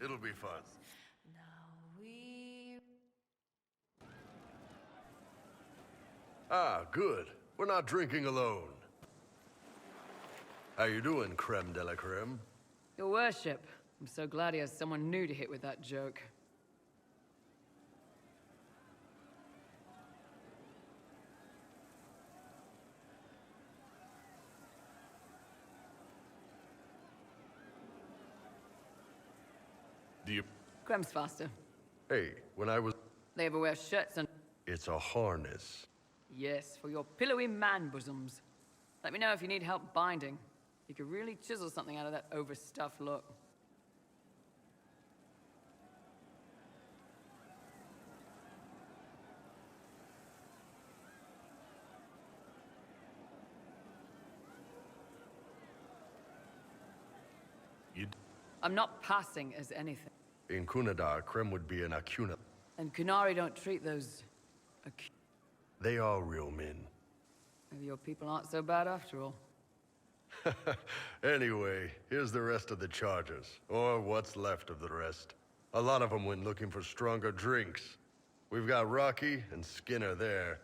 It'll be fun. Now we... Ah, good. We're not drinking alone. How you doing, creme de la creme? Your worship. I'm so glad he has someone new to hit with that joke. Do you... Crem's faster. Hey, when I was... They ever wear shirts and... It's a harness. Yes, for your pillowy man bosoms. Let me know if you need help binding. You could really chisel something out of that overstuffed look. I'm not passing as anything. In Kunadar, creme would be an Acuna. And Kunari don't treat those... They are real men. Maybe your people aren't so bad after all. Anyway, here's the rest of the charges. Or what's left of the rest. A lot of them went looking for stronger drinks. We've got Rocky and Skinner there.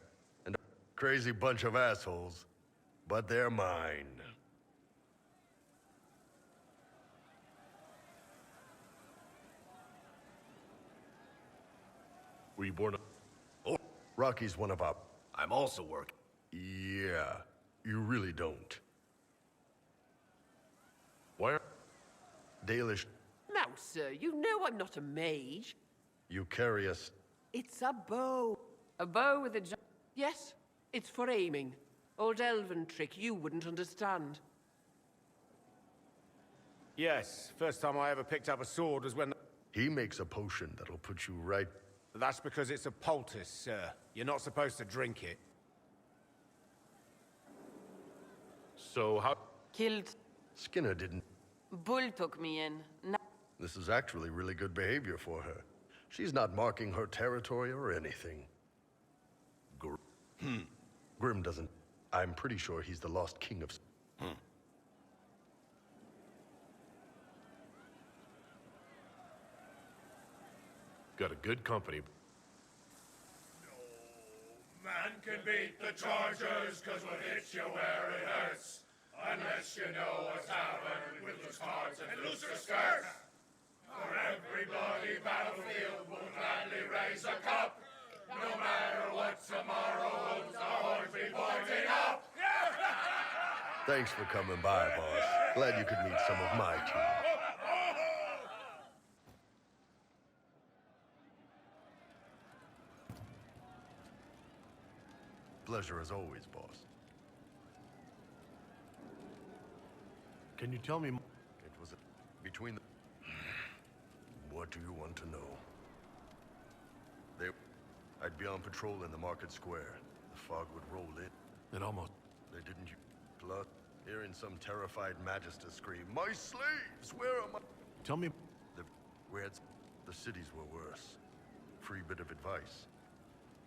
And a crazy bunch of assholes. But they're mine. Were you born... Oh, Rocky's one of our... I'm also working. Yeah, you really don't. Where? Dalish, Now, sir, you know I'm not a mage. you carry us. It's a bow. A bow with a... Yes, it's for aiming. Old elven trick you wouldn't understand. Yes, first time I ever picked up a sword was when... He makes a potion that'll put you right. That's because it's a poultice, sir. You're not supposed to drink it. So how... Killed. Skinner didn't. Bull took me in. This is actually really good behavior for her. She's not marking her territory or anything. Grim doesn't... I'm pretty sure he's the lost king of... Got a good company. No man can beat the Chargers, cause we'll hit you where it hurts. Unless you know a tavern with loose cards and looser skirts. For every bloody battlefield will gladly raise a cup. No matter what tomorrow holds, our horns be pointing up. Thanks for coming by, boss. Glad you could meet some of my team. Pleasure as always, boss. Can you tell me? It was between the... What do you want to know? I'd be on patrol in the market square. The fog would roll in. It almost... They didn't use blood. Hearing some terrified magister scream, "My slaves! Where are my..." Tell me... The cities were worse. Free bit of advice.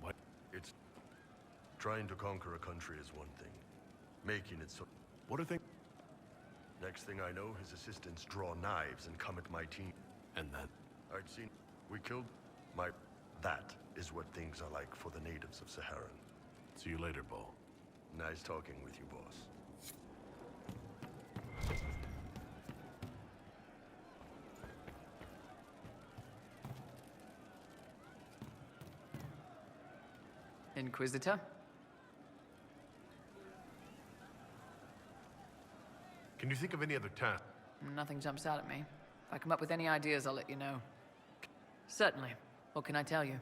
What? It's... Trying to conquer a country is one thing. Making it so... What are things... Next thing I know, his assistants draw knives and come at my team. And then... I'd seen... We killed... my... That is what things are like for the natives of Saharan. See you later, Bo. Nice talking with you, boss. Inquisitor? Can you think of any other task? Nothing jumps out at me. If I come up with any ideas, I'll let you know. Certainly. What can I tell you?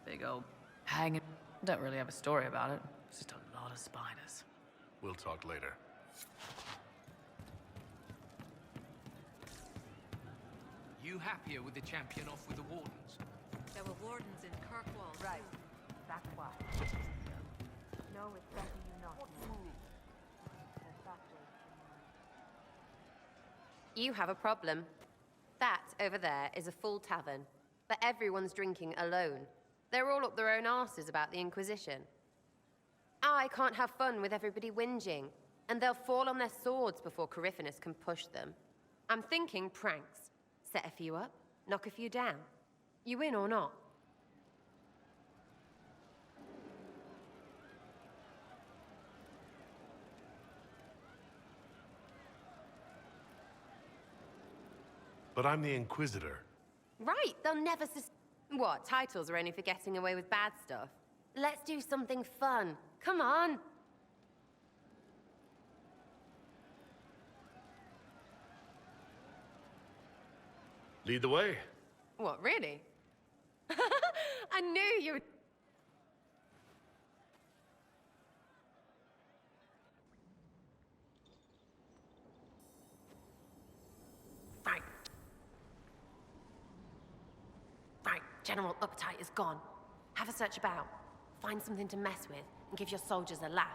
Big old hanging. Don't really have a story about it. It's just a lot of spiders. We'll talk later. You happier with the champion off with the wardens? There were wardens in Kirkwall. Right. That's why. No, it's better you not move. There's factors in mind. You have a problem. That over there is a full tavern, but everyone's drinking alone. They're all up their own arses about the Inquisition. I can't have fun with everybody whinging. and they'll fall on their swords before Coryphanus can push them. I'm thinking pranks. Set a few up, knock a few down. You in or not? But I'm the Inquisitor. Right, they'll never What, titles are only for getting away with bad stuff? Let's do something fun. Come on. Lead the way. What, really? I knew you would... Right. Right, General Uptight is gone. Have a search about. Find something to mess with, and give your soldiers a laugh.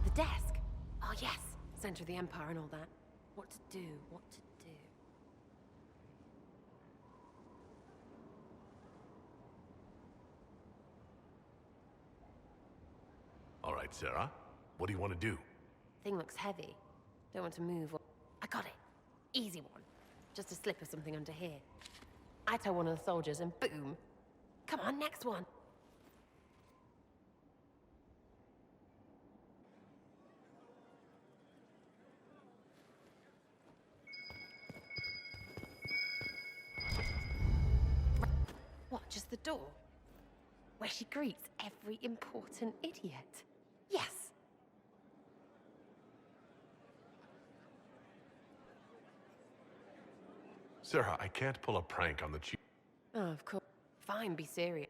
The desk. Oh, yes. Center of the Empire and all that. What to do, what to do. All right, Sarah. What do you want to do? Thing looks heavy. Don't want to move or... I got it. Easy one. Just a slip or something under here. I tell one of the soldiers and boom. Come on, next one. What, just the door? Where she greets every important idiot. Yes. Sarah, I can't pull a prank on the chief. Oh, of course. Fine, be serious.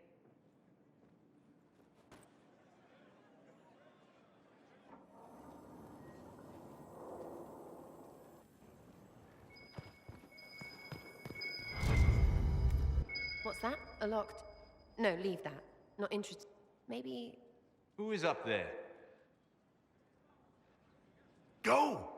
What's that? A locked... No, leave that. Not interested. Maybe... Who is up there? Go!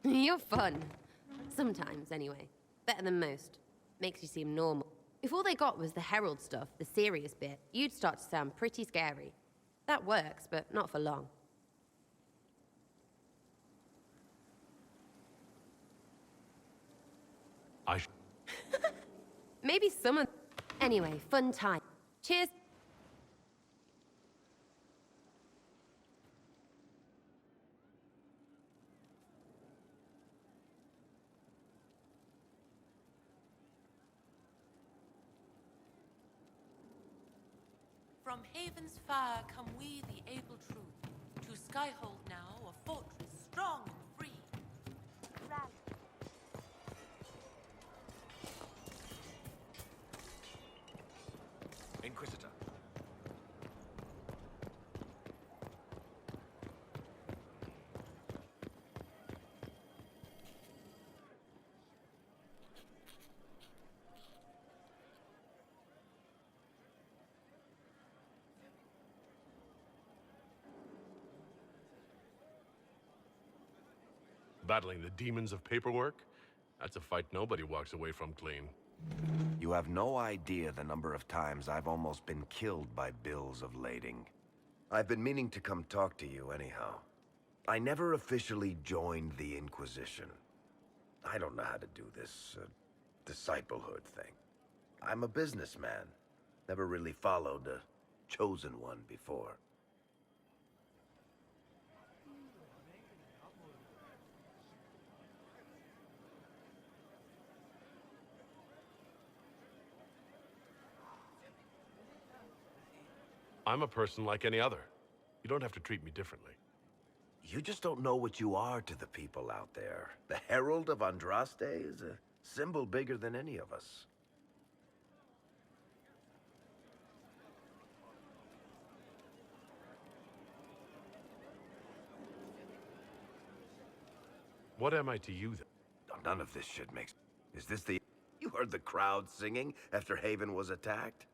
You're fun. Sometimes, anyway. Better than most. Makes you seem normal. If all they got was the Herald stuff, the serious bit, you'd start to sound pretty scary. That works, but not for long. Maybe some of... Anyway, fun time. Cheers. From Haven's fire come we, the able true, to Skyhold now, a fortress strong and free. Inquisitor. Battling the demons of paperwork? That's a fight nobody walks away from clean. You have no idea the number of times I've almost been killed by bills of lading. I've been meaning to come talk to you anyhow. I never officially joined the Inquisition. I don't know how to do this, disciplehood thing. I'm a businessman. Never really followed a chosen one before. I'm a person like any other. You don't have to treat me differently. You just don't know what you are to the people out there. The Herald of Andraste is a symbol bigger than any of us. What am I to you, then? None of this shit makes... Is this the... You heard the crowd singing after Haven was attacked?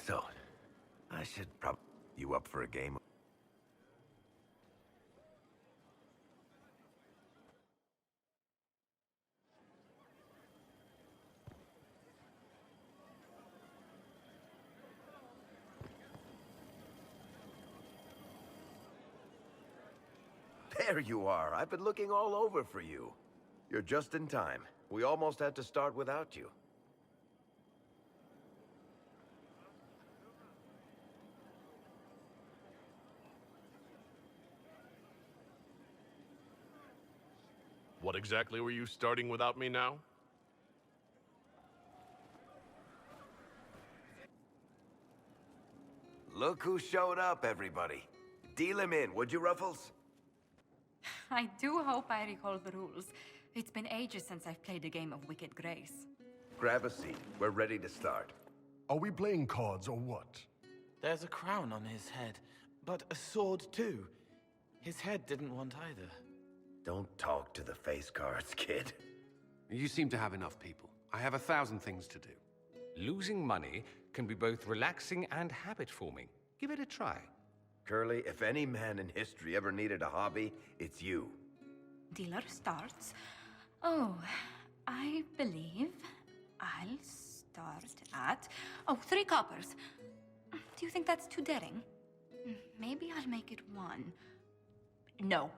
So, I should probably... You up for a game? There you are. I've been looking all over for you. You're just in time. We almost had to start without you. What exactly were you starting without me now? Look who showed up, everybody. Deal him in, would you, Ruffles? I do hope I recall the rules. It's been ages since I've played a game of Wicked Grace. Grab a seat. We're ready to start. Are we playing cards or what? There's a crown on his head, but a sword too. His head didn't want either. Don't talk to the face cards, kid. You seem to have enough people. I have 1,000 things to do. Losing money can be both relaxing and habit-forming. Give it a try. Curly, if any man in history ever needed a hobby, it's you. Dealer starts. Oh, I believe I'll start at... Oh, 3 coppers. Do you think that's too daring? Maybe I'll make it 1. No.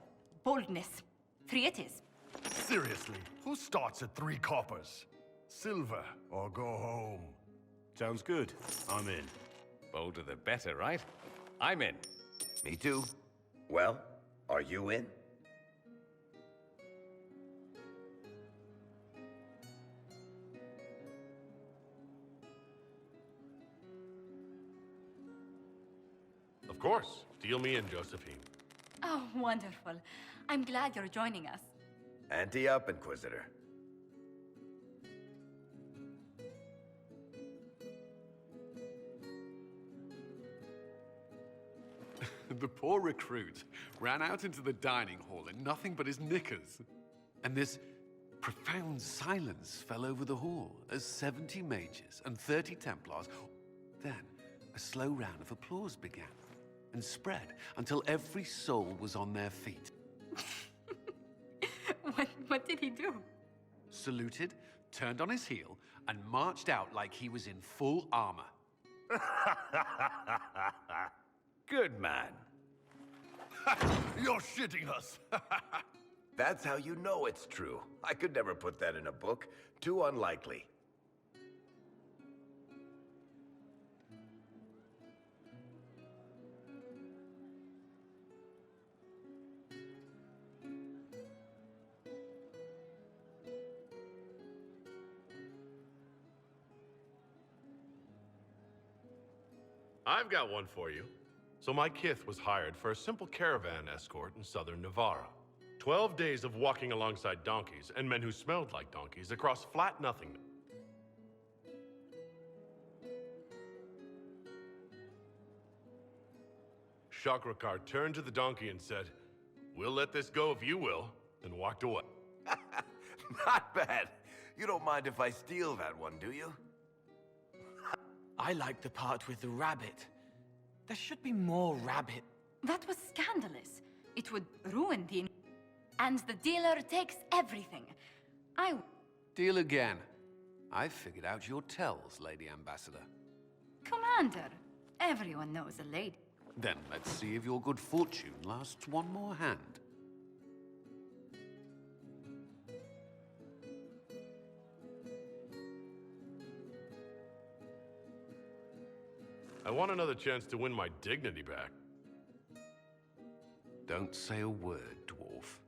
Boldness. 3 it is. Seriously, who starts at 3 coppers? Silver or go home? Sounds good. I'm in. Bolder the better, right? I'm in. Me too. Well, are you in? Of course. Deal me in, Josephine. Oh, wonderful. I'm glad you're joining us. Ante up, Inquisitor. The poor recruit ran out into the dining hall in nothing but his knickers. And this profound silence fell over the hall as 70 mages and 30 Templars. Then a slow round of applause began and spread until every soul was on their feet. What did he do? Saluted, turned on his heel, and marched out like he was in full armor. Good man. You're shitting us. That's how you know it's true. I could never put that in a book. Too unlikely. I've got one for you. So my kith was hired for a simple caravan escort in southern Navarra. 12 days of walking alongside donkeys and men who smelled like donkeys across flat nothingness. Chakrakar turned to the donkey and said, "We'll let this go if you will," and walked away. Not bad. You don't mind if I steal that one, do you? I like the part with the rabbit. There should be more rabbit. That was scandalous. It would ruin the... And the dealer takes everything. Deal again. I've figured out your tells, Lady Ambassador. Commander, everyone knows a lady. Then let's see if your good fortune lasts one more hand. I want another chance to win my dignity back. Don't say a word, dwarf.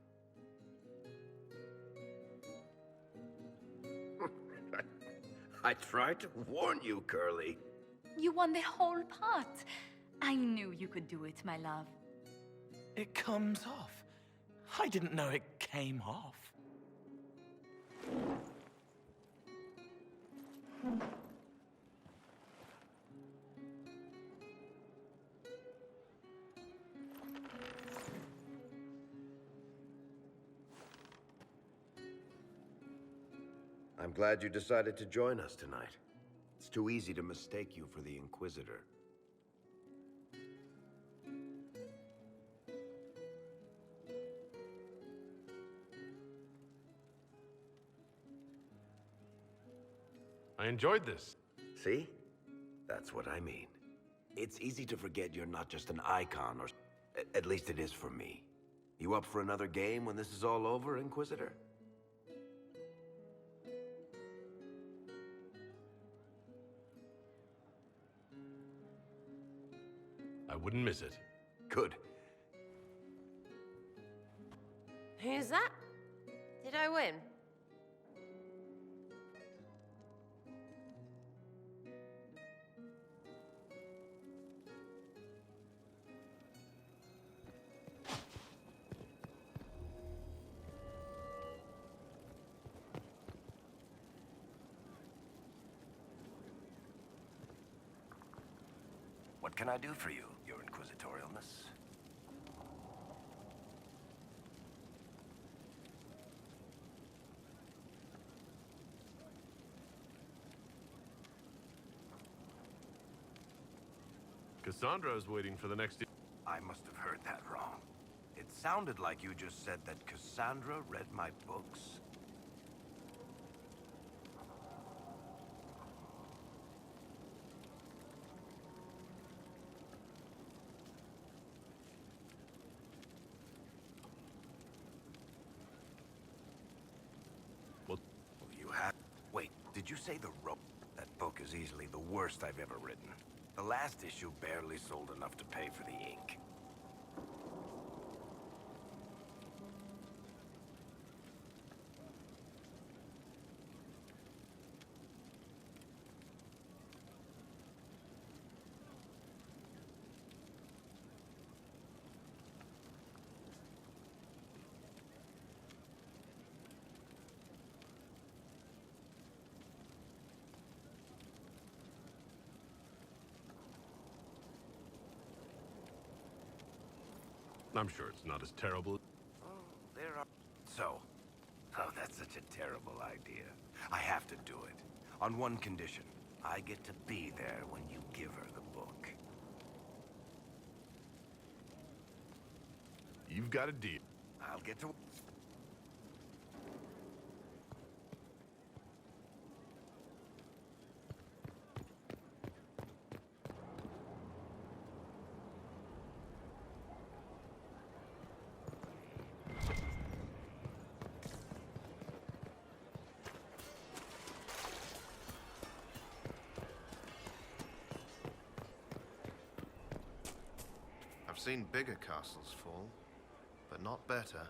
I tried to warn you, Curly. You won the whole pot. I knew you could do it, my love. It comes off. I didn't know it came off. I'm glad you decided to join us tonight. It's too easy to mistake you for the Inquisitor. I enjoyed this. See? That's what I mean. It's easy to forget you're not just an icon, or at least it is for me. You up for another game when this is all over, Inquisitor? I wouldn't miss it. Good. Who's that? Did I win? What can I do for you, Your Inquisitorialness? Cassandra is waiting for the next... I must have heard that wrong. It sounded like you just said that Cassandra read my books. You have... Wait, did you say the rope? That book is easily the worst I've ever written. The last issue barely sold enough to pay for the ink. I'm sure it's not as terrible. Oh, there are... So, oh, that's such a terrible idea. I have to do it. On one condition. I get to be there when you give her the book. You've got a deal. I'll get to... I've seen bigger castles fall, but not better.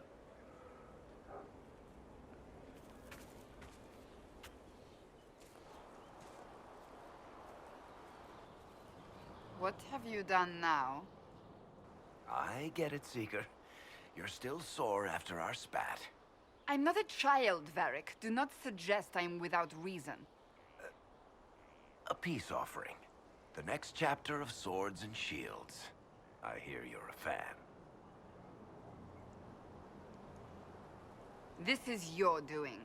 What have you done now? I get it, Seeker. You're still sore after our spat. I'm not a child, Varric. Do not suggest I'm without reason. A peace offering. The next chapter of Swords and Shields. I hear you're a fan. This is your doing.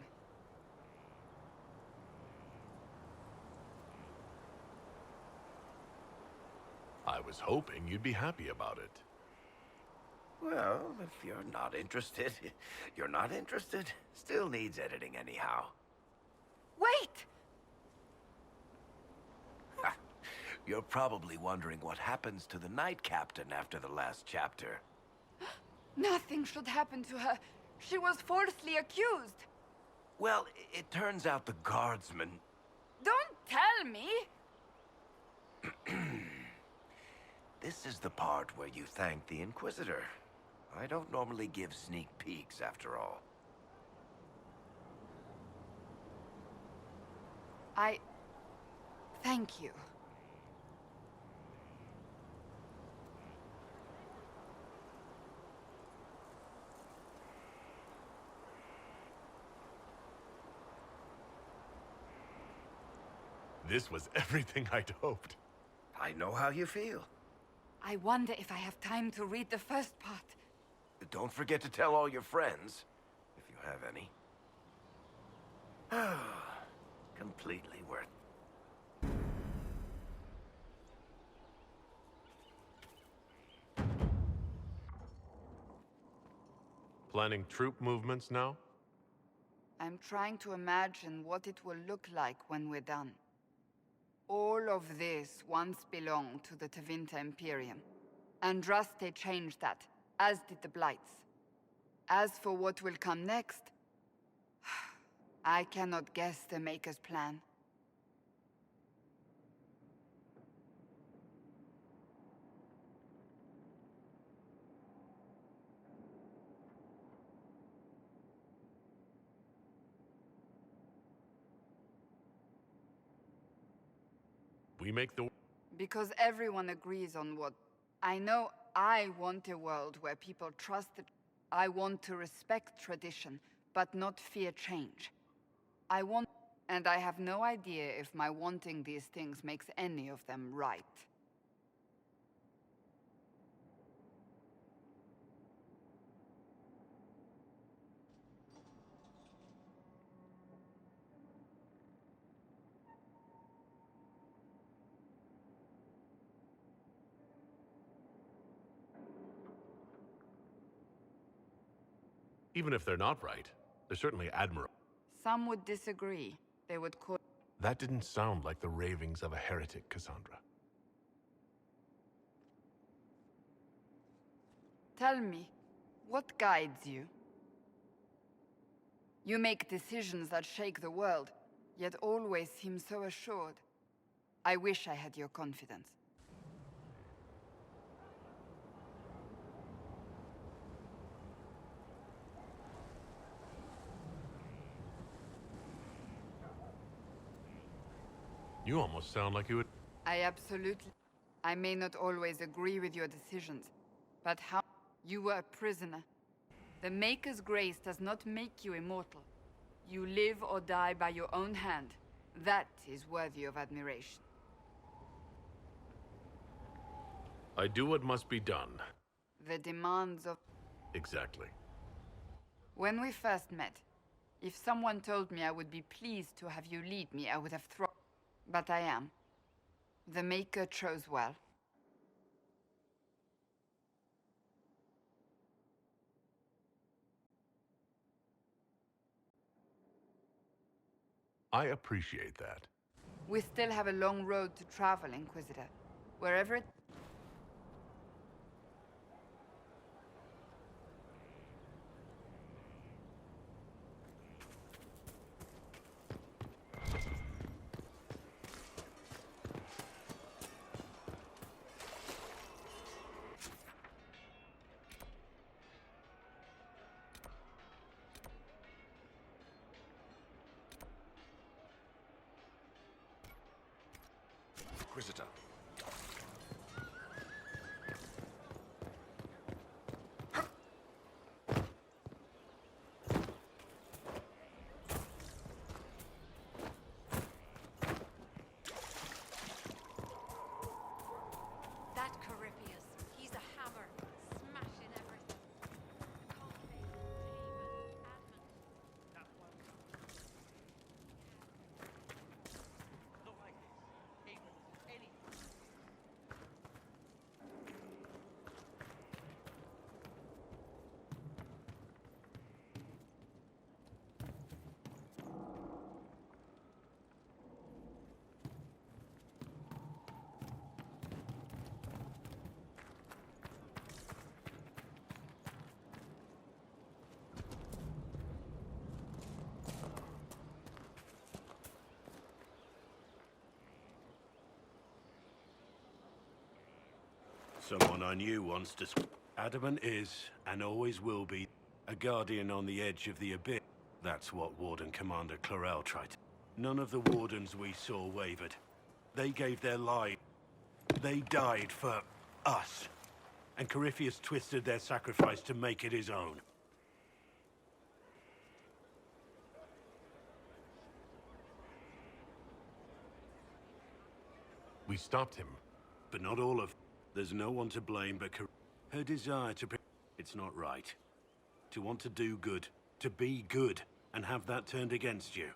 I was hoping you'd be happy about it. Well, if you're not interested, you're not interested. Still needs editing anyhow. Wait! You're probably wondering what happens to the Night Captain after the last chapter. Nothing should happen to her. She was falsely accused. Well, it turns out the guardsmen... Don't tell me! This is the part where you thank the Inquisitor. I don't normally give sneak peeks, after all. Thank you. This was everything I'd hoped. I know how you feel. I wonder if I have time to read the first part. Don't forget to tell all your friends, if you have any. Completely worth. Planning troop movements now? I'm trying to imagine what it will look like when we're done. All of this once belonged to the Tevinter Imperium. Andraste changed that, as did the Blights. As for what will come next, I cannot guess the Maker's plan. We make the... Because everyone agrees on what... I know I want a world where people trust that I want to respect tradition, but not fear change. I want... And I have no idea if my wanting these things makes any of them right. Even if they're not right, they're certainly admirable. Some would disagree. They would call... That didn't sound like the ravings of a heretic, Cassandra. Tell me, what guides you? You make decisions that shake the world, yet always seem so assured. I wish I had your confidence. You almost sound like you would... I may not always agree with your decisions, but how... You were a prisoner. The Maker's grace does not make you immortal. You live or die by your own hand. That is worthy of admiration. I do what must be done. The demands of... Exactly. When we first met, if someone told me I would be pleased to have you lead me, I would have thrown... But I am. The Maker chose well. I appreciate that. We still have a long road to travel, Inquisitor. Wherever it... Inquisitor. That Caripius, he's a hammer, smashing everything. Someone I knew once Adamant is, and always will be, a guardian on the edge of the abyss. That's what Warden Commander Clarel tried to... None of the Wardens we saw wavered. They gave their life. They died for us. And Corypheus twisted their sacrifice to make it his own. We stopped him. But not all of... There's no one to blame but her desire to... It's not right. To want to do good. To be good. And have that turned against you.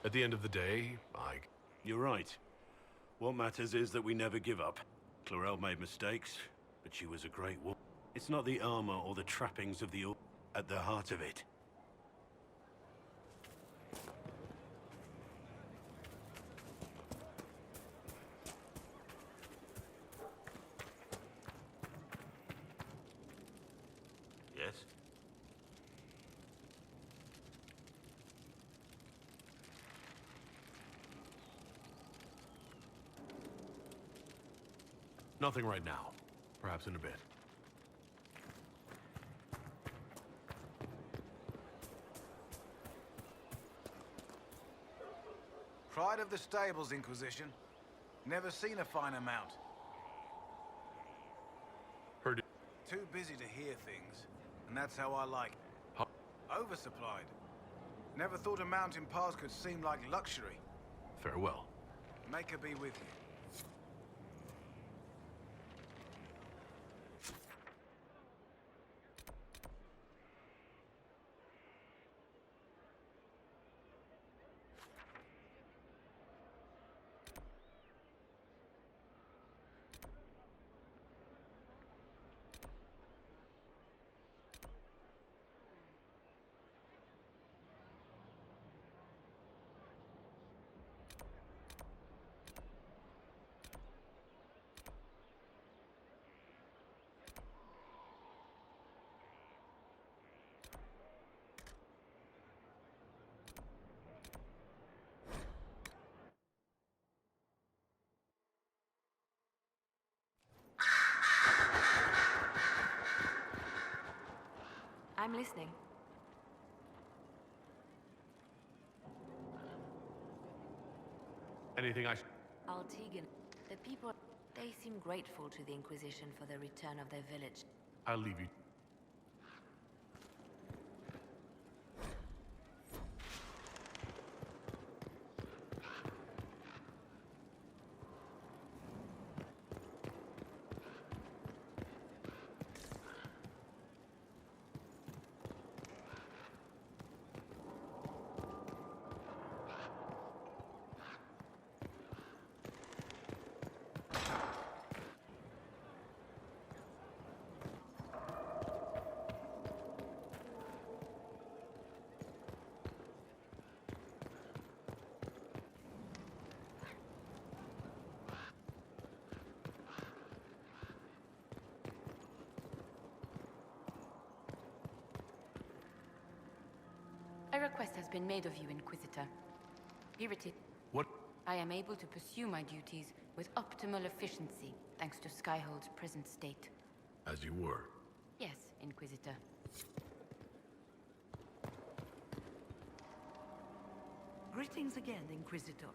At the end of the day, You're right. What matters is that we never give up. Clarel made mistakes, but she was a great woman. It's not the armor or the trappings of the at the heart of it. Yes? Nothing right now. Perhaps in a bit. Pride of the stables, Inquisition. Never seen a finer mount. Heard it. Too busy to hear things, and that's how I like it. Oversupplied. Never thought a mountain pass could seem like luxury. Farewell. Make her be with you. I'm listening. Anything I... Altegan, the people, they seem grateful to the Inquisition for the return of their village. I'll leave you. A request has been made of you, Inquisitor. Here it is. What? I am able to pursue my duties with optimal efficiency, thanks to Skyhold's present state. As you were. Yes, Inquisitor. Greetings again, Inquisitor.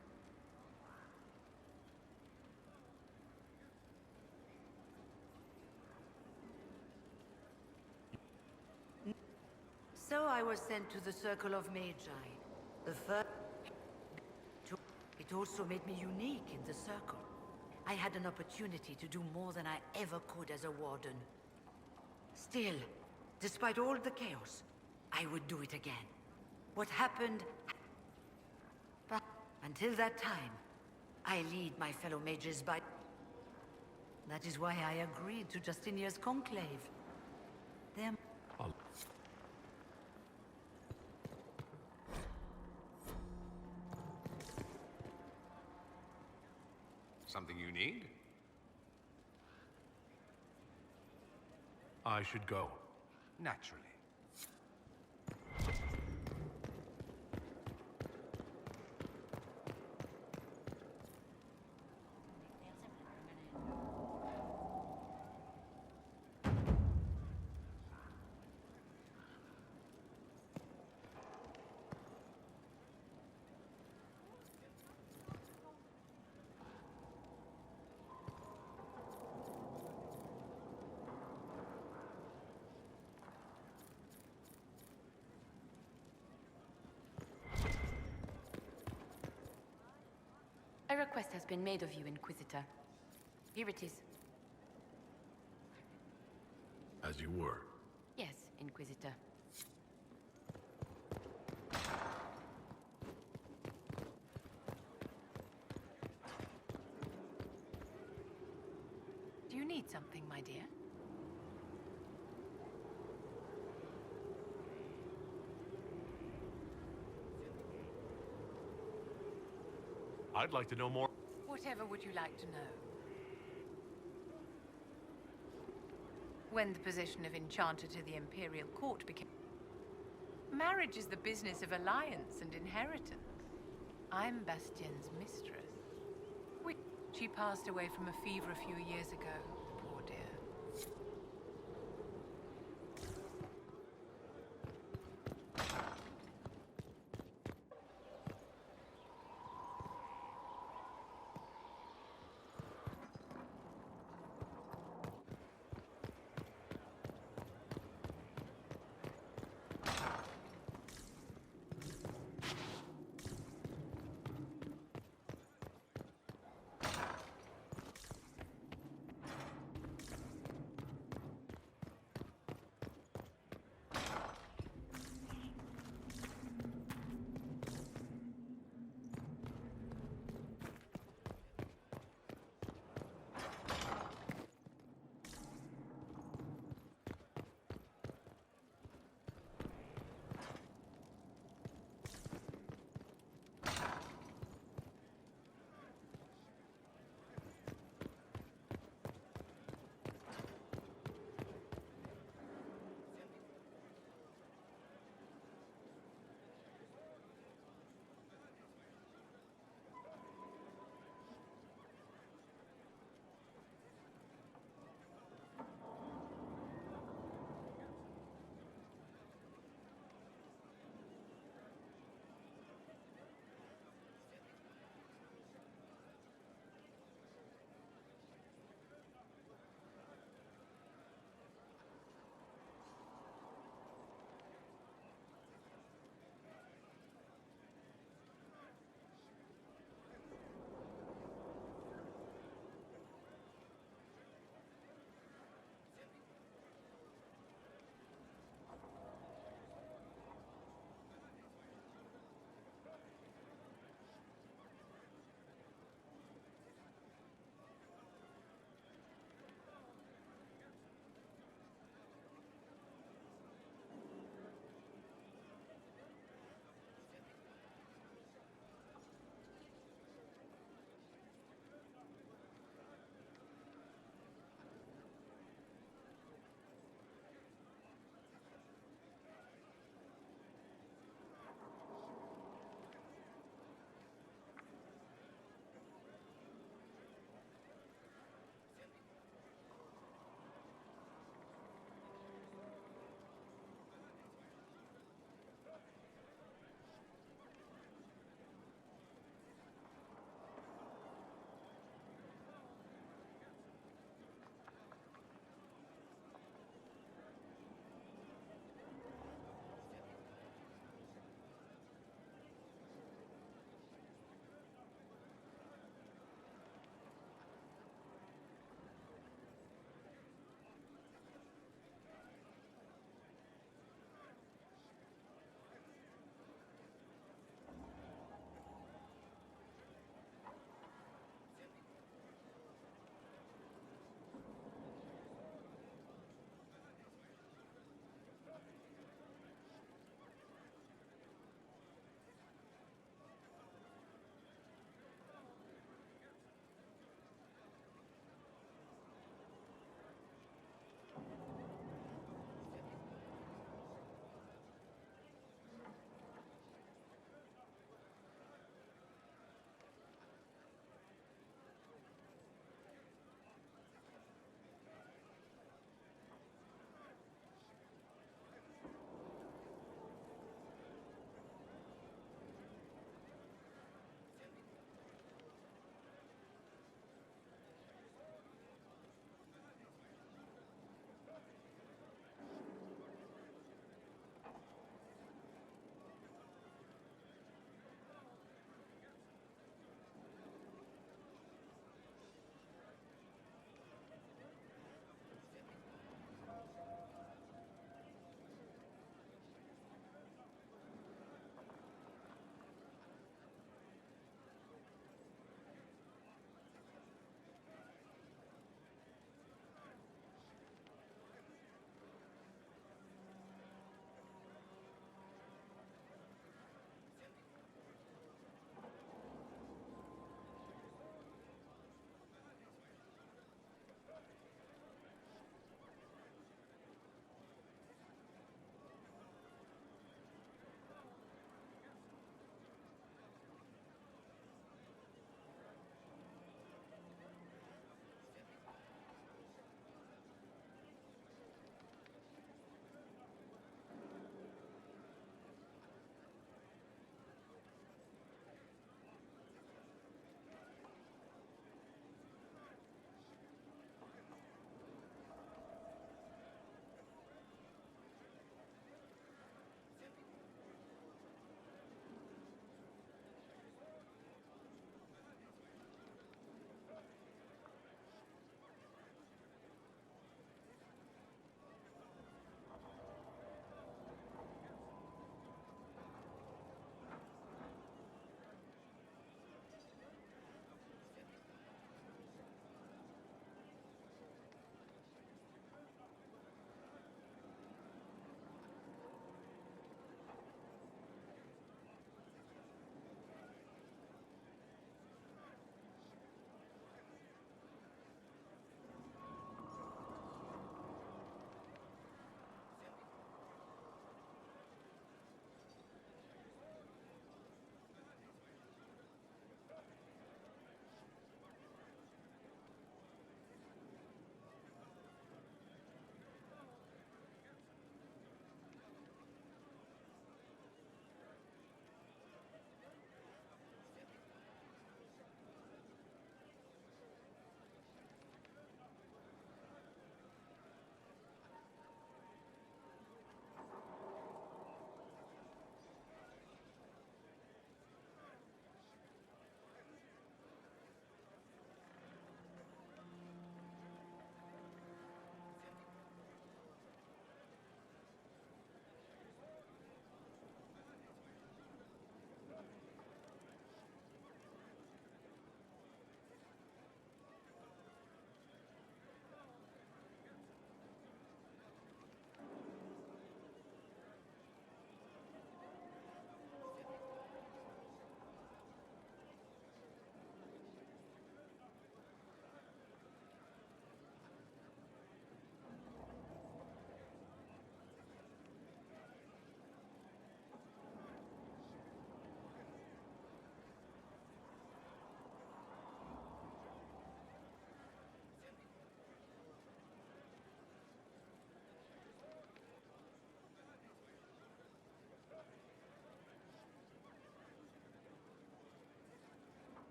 So I was sent to the Circle of Magi. The first... It also made me unique in the Circle. I had an opportunity to do more than I ever could as a Warden. Still, despite all the chaos, I would do it again. What happened... But until that time, I lead my fellow mages by... That is why I agreed to Justinia's conclave. There... Something you need? I should go. Naturally. A request has been made of you, Inquisitor. Here it is. As you were. Yes, Inquisitor. Do you need something, my dear? I'd like to know more. Whatever would you like to know? When the position of Enchanter to the Imperial Court became... Marriage is the business of alliance and inheritance. I'm Bastien's mistress. She passed away from a fever a few years ago, poor dear.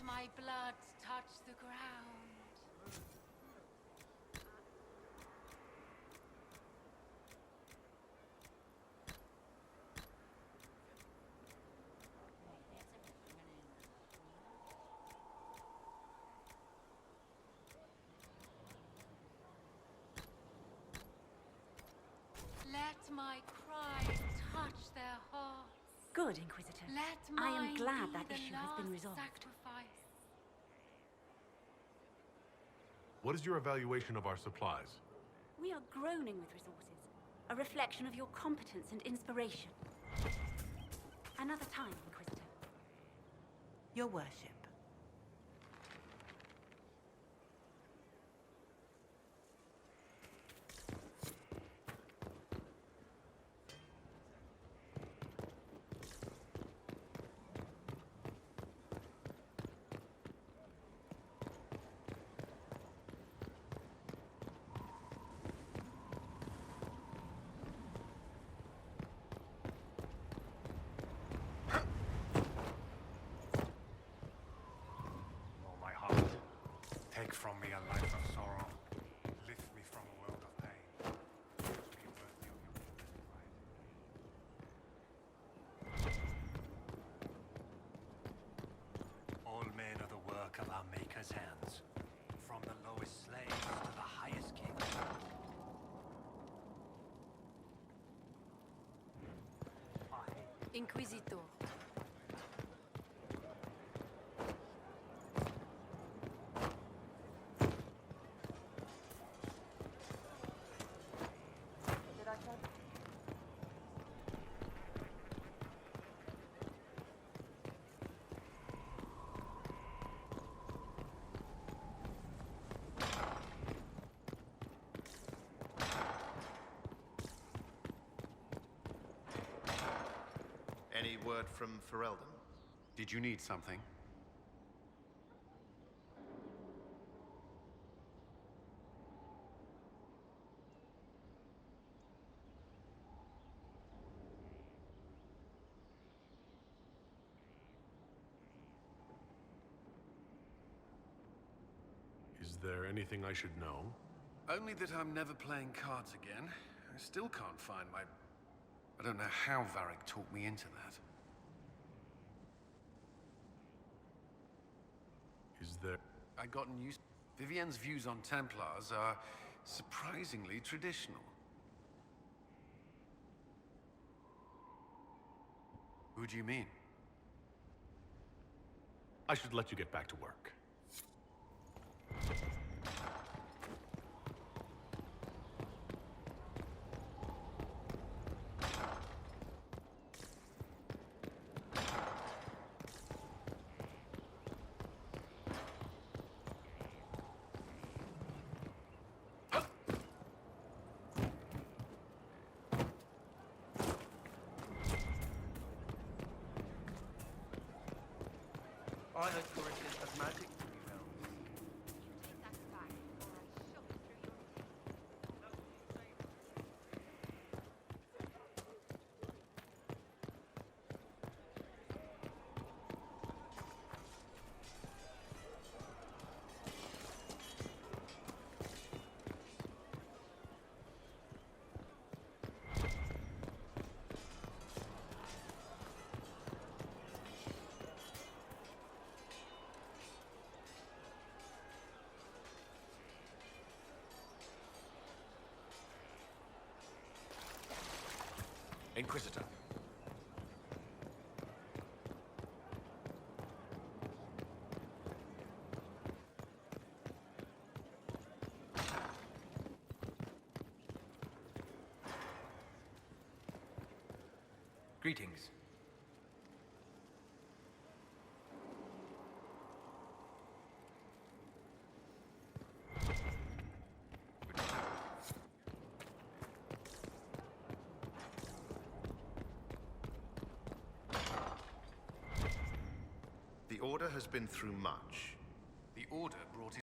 my blood touch the ground. Let my cry touch their hearts. Good, Inquisitor. Let I am mine glad be that the issue has been last resolved. Sacrifice. What is your evaluation of our supplies? We are groaning with resources, a reflection of your competence and inspiration. Another time, Inquisitor. Your worship. Take from me a life of sorrow. Lift me from a world of pain. Make me worthy of your pride. All men are the work of our Maker's hands. From the lowest slaves to the highest king. Inquisitor. Any word from Ferelden? Did you need something? Is there anything I should know? Only that I'm never playing cards again. I still can't find my... I don't know how Varric talked me into that. Is there... I'd gotten used... Vivienne's views on Templars are surprisingly traditional. Who do you mean? I should let you get back to work. I heard Corinthians has magic to be found. Inquisitor. Greetings. The Order has been through much. The Order